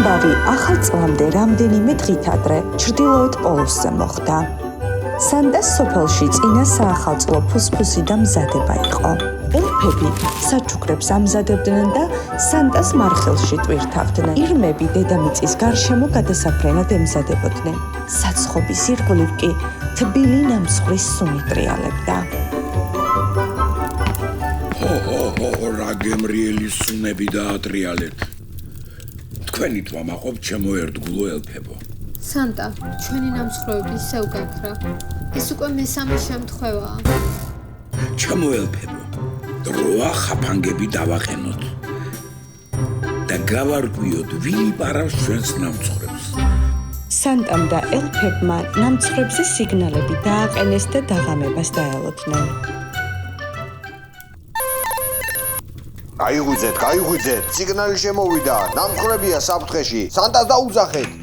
ამბავი ახალ წლამდე რამდენიმე დღით ადრე ჩრდილოეთ პოლუსზე მოხდა. სანტას სოფელში წინა საახალწლო ფუსფუსი და მზადება იყო. ელფები საჩუქრებს ამზადებდნენ და სანტას მარხილში ტვირთავდნენ. ირმები დედამიწის გარშემო გადასაფრენად ემზადებოდნენ. საცხობის ირგვლივ კი თბილი ნამსხვრიის სუნი ტრიალებდა. რა გემრიელი სუნები დაატრიალეთ. თქვენი თვა მაყოფ ჩემო ერთგულო ელფებო. სანტა, ჩვენი ნამსხვრევები ისევ გაქრა. ეს უკვე მესამე შემთხვევაა. ჩემო ელფებო, დროა ხაფანგები დავაყენოთ და გავარკვიოთ, ვინ იპარავს ჩვენს ნამცხრებს. სანტამ და ელფებმა ნამცხრებზე სიგნალები დააყენეს და დაღამებას დაელოდნენ. გაიღვიძეთ, სიგნალი შემოვიდა, ნამცხრებია საფრთხეში, სანტას დაუძახეთ.